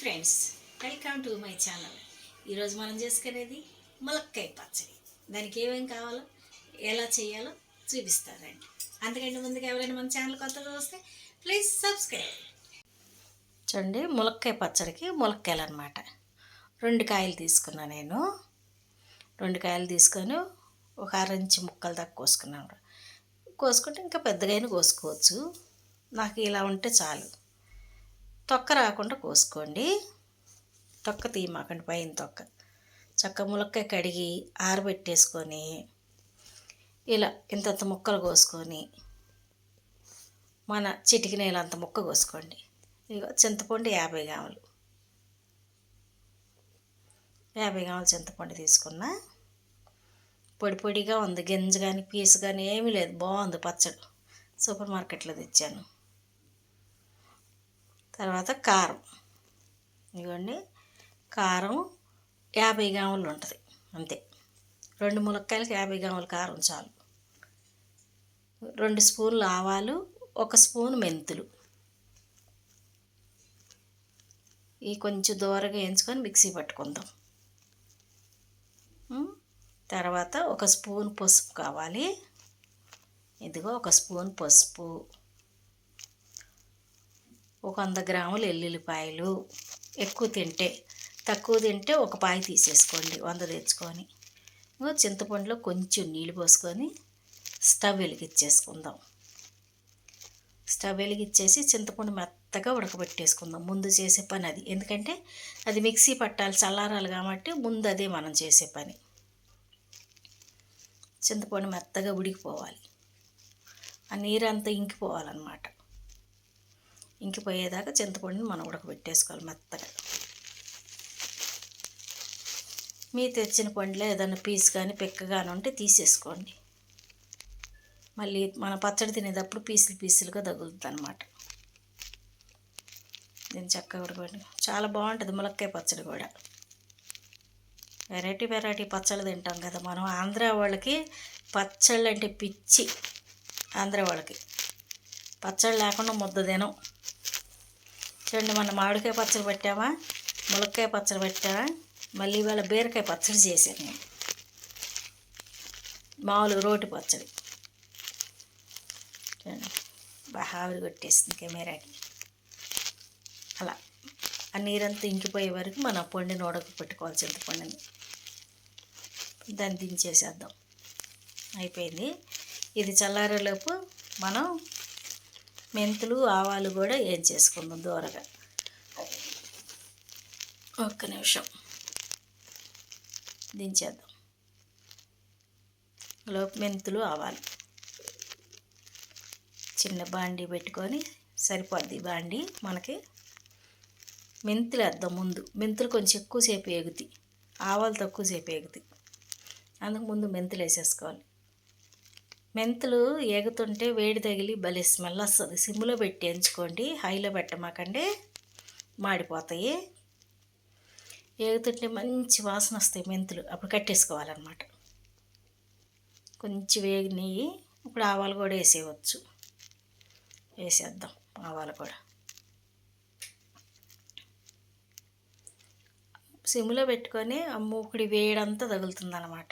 Friends, welcome to my channel. ఈరోజు మనం చేసుకునేది ములక్కాయ పచ్చడి. దానికి ఏమేమి కావాలో ఎలా చేయాలో చూపిస్తారండి. అందుకంటే ముందుగా ఎవరైనా మన ఛానల్ కొత్తగా వస్తే ప్లీజ్ సబ్స్క్రైబ్. చూడండి, ములక్కాయ పచ్చడికి ములక్కాయలు అనమాట. 2 కాయలు తీసుకున్నా నేను. 2 కాయలు తీసుకొని ఒక అరంచి ముక్కలు దాకా కోసుకున్నాను. కోసుకుంటే ఇంకా పెద్దగా కోసుకోవచ్చు. నాకు ఇలా ఉంటే చాలు. తొక్క రాకుండా కోసుకోండి. తొక్క తీయమాకండి, పైన తొక్క. చక్క ములక్కాయ కడిగి ఆరబెట్టేసుకొని ఇలా ఇంతంత ముక్కలు కోసుకొని మన చిటికినేలంత ముక్క కోసుకోండి. ఇక చింతపండు 50 గ్రాములు, 50 గ్రాముల చింతపండు తీసుకున్నా. పొడి పొడిగా ఉంది, గింజ కానీ పీసు కానీ ఏమీ లేదు. బాగుంది పచ్చడి, సూపర్ మార్కెట్లో తెచ్చాను. తర్వాత కారం, ఇదిగోండి కారం 50 గ్రాములు ఉంటుంది అంతే. 2 ములక్కాయలకి 50 గ్రాముల కారం చాలు. 2 స్పూన్లు ఆవాలు, 1 స్పూన్ మెంతులు. ఈ కొంచెం దూరగా వేయించుకొని మిక్సీ పట్టుకుందాం. తర్వాత 1 స్పూన్ పసుపు కావాలి. ఇదిగో 1 స్పూన్ పసుపు, 100 గ్రాములు ఎల్లుల్లిపాయలు. ఎక్కువ తింటే, తక్కువ తింటే 1 పాయ తీసేసుకోండి, 100 తెచ్చుకొని. చింతపండులో కొంచెం నీళ్ళు పోసుకొని స్టవ్ వెలిగించేసుకుందాం. స్టవ్ వెలిగించేసి చింతపండు మెత్తగా ఉడకబెట్టేసుకుందాం. ముందు చేసే పని అది, ఎందుకంటే అది మిక్సీ పట్టాలి, చల్లారాలి కాబట్టి ముందు అదే మనం చేసే పని. చింతపండు మెత్తగా ఉడికిపోవాలి, ఆ నీరంతా ఇంకిపోవాలన్నమాట. ఇంకిపోయేదాకా చింతపండుని మనం ఉడకబెట్టేసుకోవాలి మెత్తగా. మీ తెచ్చిన పండులో ఏదైనా పీస్ కానీ పిక్క కానీ ఉంటే తీసేసుకోండి. మళ్ళీ మన పచ్చడి తినేటప్పుడు పీసులుగా తగులుతుంది అనమాట. దీన్ని చక్కగా ఉడకబెట్టి చాలా బాగుంటుంది ములక్కాయ పచ్చడి కూడా. వెరైటీ పచ్చళ్ళు తింటాం కదా మనం. ఆంధ్ర వాళ్ళకి పచ్చళ్ళు అంటే పిచ్చి. ఆంధ్ర వాళ్ళకి పచ్చళ్ళు లేకుండా ముద్ద తినం. చూడండి, మన మామిడికాయ పచ్చడి పెట్టామా, ములక్కాయ పచ్చడి పెట్టామా, మళ్ళీ ఇవాళ బీరకాయ పచ్చడి చేశాను నేను. మామూలుగా రోటి పచ్చడి. చూడండి, బాగా ఆవిరి కొట్టేసింది కెమెరాకి. అలా ఆ నీరంతా ఇంకిపోయే వరకు మనం పొండిని ఉడకపెట్టుకోవాలి, చింతపండుని. దాన్ని దించేసేద్దాం. అయిపోయింది. ఇది చల్లారేలోపు మనం మెంతులు ఆవాలు కూడా ఏం చేసుకుందాం దూరగా. 1 నిమిషం దించేద్దాం. లోపు మెంతులు ఆవాలు చిన్న బాండీ పెట్టుకొని సరిపోద్ది బాండీ మనకి. మెంతులు వేద్దాం ముందు. మెంతులు కొంచెం ఎక్కువసేపు ఎగుతాయి, ఆవాలు తక్కువసేపు ఎగుతాయి. అందుకు ముందు మెంతులు వేసేసుకోవాలి. మెంతులు ఎగుతుంటే వేడి తగిలి భలే స్మెల్ వస్తుంది. సిమ్లో పెట్టి ఎంచుకోండి, హైలో పెట్టమాకండి, మాడిపోతాయి. ఎగుతుంటే మంచి వాసన వస్తాయి మెంతులు. అప్పుడు కట్టేసుకోవాలన్నమాట. కొంచెం వేగినాయి. ఇప్పుడు ఆవాలు కూడా వేసేయవచ్చు. వేసేద్దాం ఆవాలు కూడా. సిమ్లో పెట్టుకొని ఆ మూకుడి వేడంతా తగులుతుంది అన్నమాట.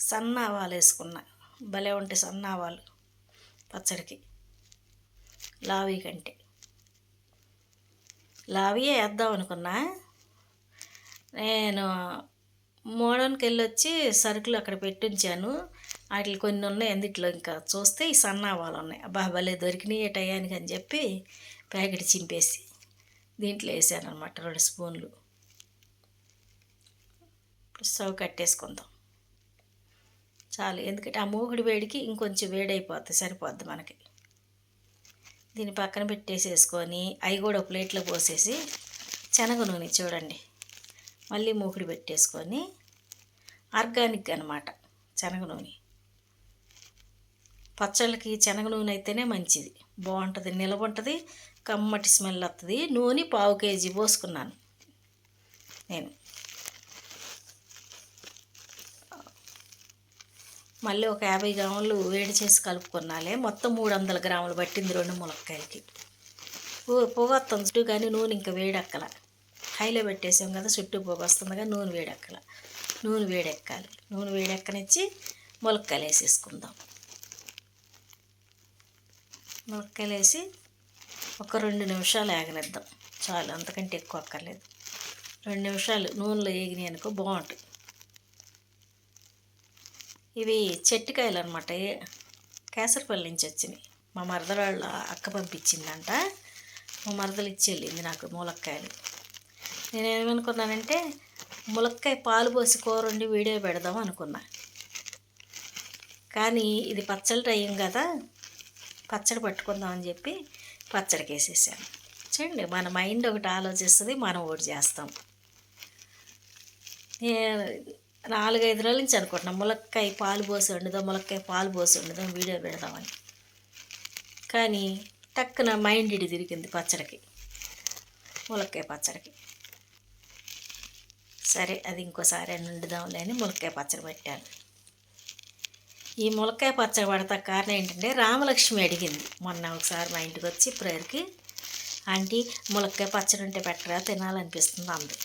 సన్న ఆవాలు వేసుకున్నా, భలే ఉంటాయి సన్న ఆవాలు పచ్చడికి, లావీ కంటే. లావీయే వేద్దాం అనుకున్నా. నేను మోడన్కి వెళ్ళొచ్చి సరుకులు అక్కడ పెట్టించాను. వాటికి కొన్ని ఉన్నాయి, అందుట్లో ఇంకా చూస్తే ఈ సన్న ఆవాలు ఉన్నాయి. అబ్బా భలే దొరికినాయి టయానికి అని చెప్పి ప్యాకెట్ చింపేసి దీంట్లో వేసాను అనమాట. 2 స్పూన్లు. స్టవ్ కట్టేసుకుందాం చాలు, ఎందుకంటే ఆ మూగుడి వేడికి ఇంకొంచెం వేడైపోద్ది, సరిపోద్ది మనకి. దీన్ని పక్కన పెట్టేసేసుకొని అవి కూడా ప్లేట్లో పోసేసి శనగ నూనె చూడండి మళ్ళీ మూకుడి పెట్టేసుకొని, ఆర్గానిక్ అనమాట శనగ నూనె. పచ్చళ్ళకి శనగ నూనె అయితేనే మంచిది, బాగుంటుంది, నిలవ ఉంటుంది, కమ్మటి స్మెల్ వస్తుంది. నూనె 1/2 కేజీ పోసుకున్నాను నేను. మళ్ళీ ఒక 50 గ్రాములు వేడి చేసి కలుపుకున్నాలే. మొత్తం 300 గ్రాములు పట్టింది 2 ములక్కాయలకి. పొగ వస్తుంది చుట్టూ, కానీ నూనె ఇంకా వేడెక్కల. హైలో పెట్టేసాం కదా, చుట్టూ పొగ వస్తుంది కానీ నూనె వేడెక్కల. నూనె వేడెక్కాలి. నూనె వేడెక్కనిచ్చి ములక్కాయలు వేసేసుకుందాం. ములక్కాయలు వేసి ఒక 2 నిమిషాలు వేగనిద్దాం చాలు, అంతకంటే ఎక్కువ అక్కర్లేదు. 2 నిమిషాలు నూనెలో వేగినాయి అనుకో బాగుంటుంది. ఇవి చెట్టుకాయలు అనమాట, కేసరపల్లి నుంచి వచ్చినాయి. మా మరదల అక్క పంపించిందంట. మా మరదలు ఇచ్చి వెళ్ళింది నాకు ములక్కాయలు. నేనేమనుకున్నానంటే ములక్కాయ పాలు పోసి కూర వండి వీడియో పెడదాం అనుకున్నా. కానీ ఇది పచ్చడి టైం కదా, పచ్చడి పట్టుకుందామని చెప్పి పచ్చడికి వేసేసాను. చూడండి, మన మైండ్ ఒకటి ఆలోచిస్తుంది, మనం ఒకటి చేస్తాం. 4-5 రోజుల నుంచి అనుకుంటున్నాం ములక్కాయ పాలు పోసి వండుదాం, ములక్కాయ పాలు పోసి వండుదాం, వీడియో పెడదామని. కానీ టక్కున మైండ్ ఇడి తిరిగింది పచ్చడికి, ములక్కాయ పచ్చడికి. సరే అది ఇంకోసారి వండుదాంలే అని ములక్కాయ పచ్చడి పెట్టాను. ఈ ములక్కాయ పచ్చడి పడతా కారణం ఏంటంటే, రామలక్ష్మి అడిగింది మొన్న ఒకసారి మా ఇంటికి వచ్చి ప్రేయర్కి, ఆంటీ ములక్కాయ పచ్చడి ఉంటే పెట్టరా, తినాలనిపిస్తుంది అంది.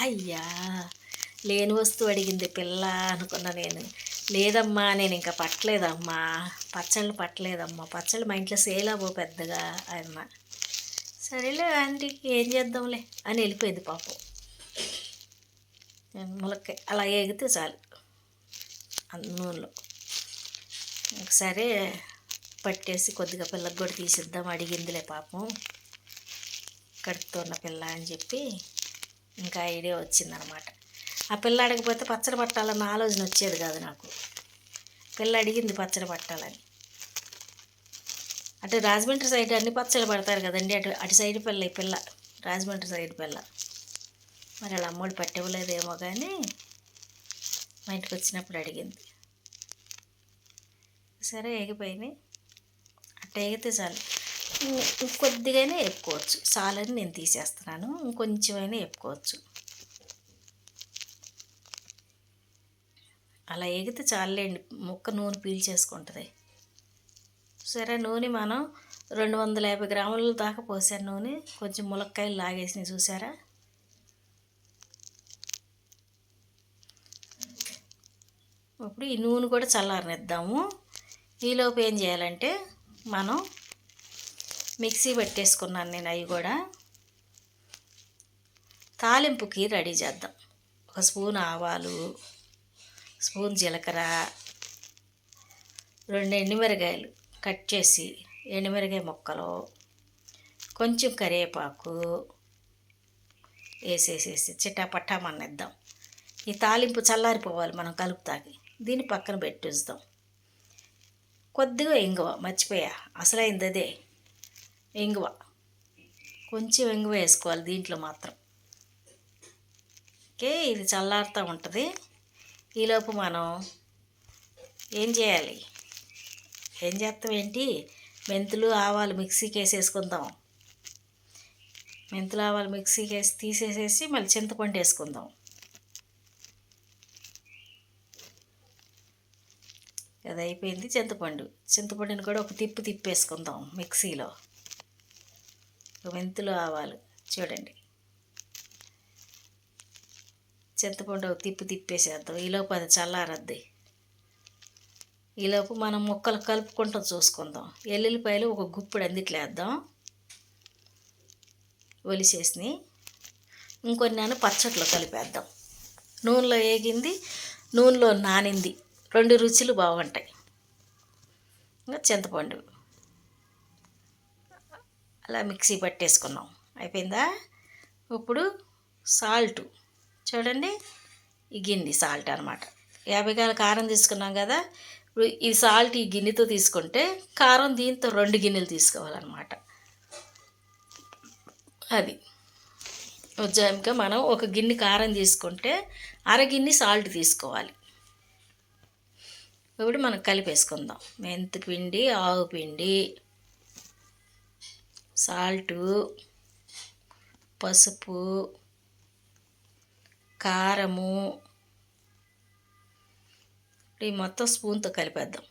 అయ్యా, లేని వస్తువు అడిగింది పిల్ల అనుకున్నా నేను. లేదమ్మా, నేను ఇంకా పట్టలేదమ్మా, పచ్చళ్ళు పట్టలేదమ్మా, పచ్చళ్ళు మా ఇంట్లో సేల్ అవ్వవు పెద్దగా అన్న. సరేలే ఆంటీ, ఏం చేద్దాంలే అని వెళ్ళిపోయింది పాపం. ములక్కాయ అలా ఏగితే చాలు నూనెలో. ఒకసారి పట్టేసి కొద్దిగా పిల్లకి కూడా తీసిద్దాం, అడిగిందిలే పాపం కడుపుతున్న పిల్ల అని చెప్పి ఇంకా ఐడియా వచ్చిందనమాట. ఆ పిల్ల అడగకపోతే పచ్చడి పట్టాలన్న ఆలోచన వచ్చేది కాదు నాకు. పిల్ల అడిగింది పచ్చడి పట్టాలని. అటు రాజమండ్రి సైడ్ అన్ని పచ్చళ్ళు పడతారు కదండి, అటు సైడ్ పిల్ల ఈ పిల్ల, రాజమండ్రి సైడ్ పిల్ల. మరి వాళ్ళ అమ్మోడు పట్టివ్వలేదేమో కానీ మా ఇంటికి వచ్చినప్పుడు అడిగింది. సరే ఎగిపోయినాయి, అట్ట ఎగితే చాలు. ఇంకొద్దిగానే వేపుకోవచ్చు, చాలని నేను తీసేస్తున్నాను. ఇంకొంచెమైనా వేపుకోవచ్చు. అలా ఎగితే చాలండి, ముక్క నూనె పీల్చేసుకుంటుంది. సరే నూనె మనం 250 గ్రాముల దాకా పోసాను నూనె. కొంచెం ములక్కాయలు లాగేసినాయి చూసారా. ఇప్పుడు ఈ నూనె కూడా చల్లారనిద్దాము. ఈలోపు ఏం చేయాలంటే, మనం మిక్సీ పెట్టేసుకున్నాను నేను, అవి కూడా తాలింపుకి రెడీ చేద్దాం. 1 స్పూన్ ఆవాలు, స్పూన్ జీలకర్ర, 2 ఎండుమిరగాయలు కట్ చేసి, ఎండుమిరగాయ ముక్కలు, కొంచెం కరివేపాకు వేసేసేసి చిటాపట్టామన్నిద్దాం. ఈ తాలింపు చల్లారిపోవాలి మనం కలుపుతాకి. దీన్ని పక్కన పెట్టేద్దాం. కొద్దిగా ఇంగువ, మర్చిపోయా అసలైంది అదే, ఇంగువ. కొంచెం ఇంగువ వేసుకోవాలి దీంట్లో మాత్రం. ఓకే, ఇది చల్లారుతూ ఉంటుంది. ఈలోపు మనం ఏం చేయాలి, ఏం చేస్తాం ఏంటి, మెంతులు ఆవాలు మిక్సీకి వేసేసుకుందాం. మెంతులు ఆవాలు మిక్సీకి వేసి తీసేసేసి మళ్ళీ చింతపండు వేసుకుందాం. అది అయిపోయింది. చింతపండుని కూడా ఒక తిప్పేసుకుందాం మిక్సీలో. మెంతులు ఆవాలు చూడండి, చింతపండు ఒక తిప్పేసేద్దాం. ఈలోపు అది చల్లారద్ది. ఈలోపు మనం ముక్కలు కలుపుకుంటూ చూసుకుందాం. ఎల్లుల్లిపాయలు ఒక గుప్పుడు అందిట్లో వేద్దాం, ఒలిసేసి. ఇంకొన్ని పచ్చట్లో కలిపేద్దాం. నూనెలో వేగింది, నూనెలో నానింది, 2 రుచులు బాగుంటాయి. ఇంకా చింతపండు అలా మిక్సీ పట్టేసుకున్నాం. అయిపోయిందా. ఇప్పుడు సాల్ట్ చూడండి, ఈ గిన్నె సాల్ట్ అనమాట. 50 గ్రాముల కారం తీసుకున్నాం కదా, ఇప్పుడు ఈ సాల్ట్ ఈ గిన్నెతో తీసుకుంటే కారం దీంతో 2 గిన్నెలు తీసుకోవాలన్నమాట. అది ఉజ్జాయింపుగా మనం ఒక గిన్నె కారం తీసుకుంటే 1/2 గిన్నె సాల్ట్ తీసుకోవాలి. ఇప్పుడు మనం కలిపేసుకుందాం. మెంతి పిండి, ఆవు పిండి, సాల్టు, పసుపు, కారము. ఈ మొత్తం స్పూన్తో కలిపేద్దాం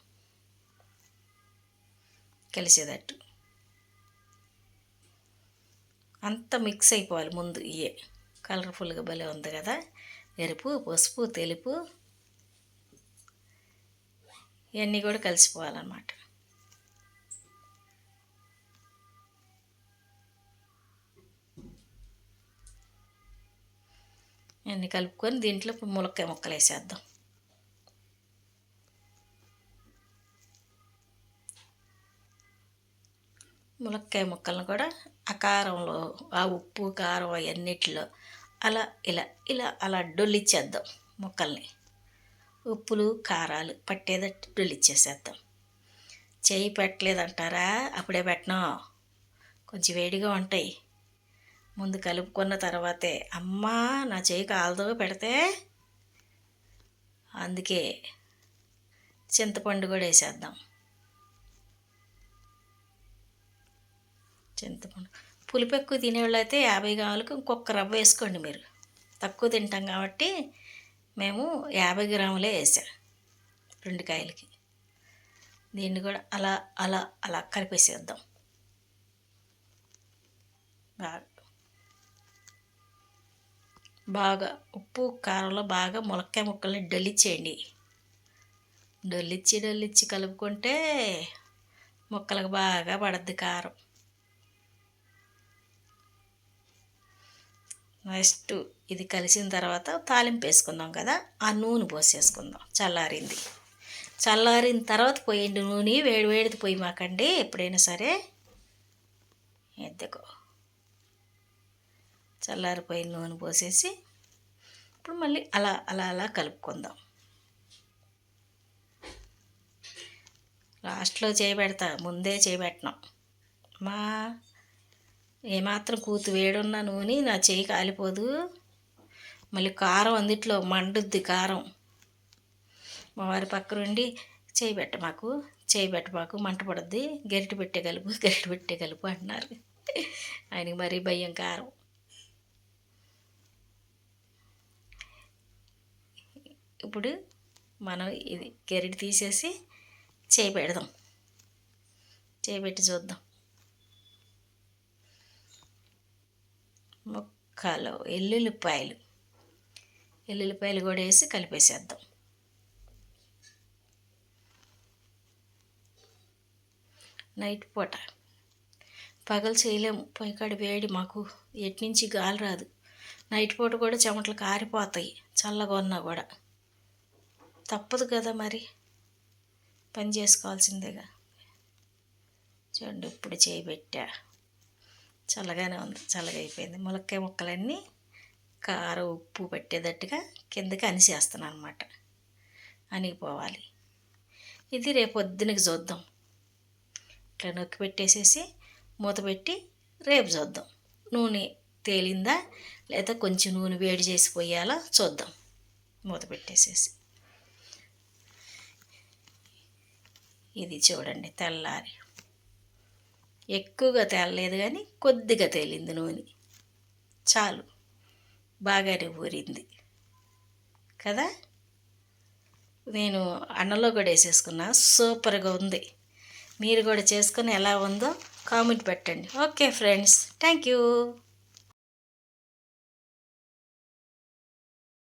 కలిసేటట్టు. అంతా మిక్స్ అయిపోవాలి ముందు. ఇవే కలర్ఫుల్గా భలే ఉంది కదా, ఎరుపు, పసుపు, తెలుపు ఇవన్నీ కూడా కలిసిపోవాలన్నమాట. ఇవన్నీ కలుపుకొని దీంట్లో ములక్కాయ ముక్కలు వేసేద్దాం. ములక్కాయ ముక్కలను కూడా ఆ కారంలో, ఆ ఉప్పు కారం అవన్నిటిలో అలా అలా డొల్లిచ్చేద్దాం. ముక్కల్ని ఉప్పులు కారాలు పట్టేదట్టు డొల్లిచ్చేసేద్దాం. చేయి పెట్టలేదంటారా, అప్పుడే పెట్టను, కొంచెం వేడిగా ఉంటాయి. ముందు కలుపుకున్న తర్వాతే అమ్మా నా చేయి కాలదో పెడితే. అందుకే చింతపండు కూడా వేసేద్దాం. చింతపండు పులుపు ఎక్కువ తినేవాళ్ళు అయితే 50 గ్రాములకు ఇంకొక రవ్వ వేసుకోండి. మీరు తక్కువ తింటాం కాబట్టి మేము 50 గ్రాములే వేసాం 2 కాయలకి. దీన్ని కూడా అలా అలా అలా కలిపేసేద్దాం. బాగా ఉప్పు కారంలో బాగా ములక్కాయ ముక్కల్ని డొల్లిచ్చేయండి. డొల్లిచ్చి కలుపుకుంటే ముక్కలకు బాగా పడద్ది కారం. నెక్స్ట్ ఇది కలిసిన తర్వాత తాలింపు వేసుకుందాం కదా, ఆ నూనె పోసేసుకుందాం. చల్లారిన తర్వాత పోయండి నూనె. వేడిది పోయి మాకండి ఎప్పుడైనా సరే. ఎద్దకో చల్లారిపోయిన నూనె పోసేసి ఇప్పుడు మళ్ళీ అలా కలుపుకుందాం. లాస్ట్లో చేయబెడతా, ముందే చేయబెట్టను. మా ఏమాత్రం కూతు వేడున్న నూనె నా చేయి కాలిపోదు. మళ్ళీ కారం అందుట్లో మండుద్ది కారం. మా వారి పక్క నుండి చేయబెట్ట మాకు మంట పడుద్ది, గరిటె పెట్టే కలుపు అంటున్నారు. ఆయనకి మరీ భయం కారం. ఇప్పుడు మనం ఇది గరిటె తీసేసి చేయబెడదాం. చేయబెట్టి చూద్దాం. ముక్కలు ఎల్లుల్లిపాయలు కూడా వేసి కలిపేసేద్దాం. నైట్ పూట పగలు చేయలేము, పొయ్యికాడ వేడి, మాకు ఎటు నుంచి గాలి రాదు. నైట్ పూట కూడా చెమటలు కారిపోతాయి, చల్లగా ఉన్నా కూడా. తప్పదు కదా మరి, పని చేసుకోవాల్సిందేగా. చూడండి ఇప్పుడు చేయబెట్టా, చల్లగానే ఉంది, చల్లగా అయిపోయింది. ములక్కాయ ముక్కలన్నీ కారం ఉప్పు పట్టేటట్టుగా కిందకి అనిసేస్తున్నాను అనమాట. అనిగిపోవాలి. ఇది రేపు పొద్దునకి చూద్దాం. ఇట్లా నొక్కి పెట్టేసేసి మూత పెట్టి రేపు చూద్దాం. నూనె తేలిందా లేదా కొంచెం నూనె వేడి చేసి పోయాలో చూద్దాం. మూత పెట్టేసేసి ఇది చూడండి తెల్లారి. ఎక్కువగా తేలలేదు కానీ కొద్దిగా తేలింది నూనె, చాలు, బాగానే ఊరింది కదా. నేను అన్నంలో కూడా వేసేసుకున్నా, సూపర్గా ఉంది. మీరు కూడా చేసుకొని ఎలా ఉందో కామెంట్ పెట్టండి. Okay friends, thank you.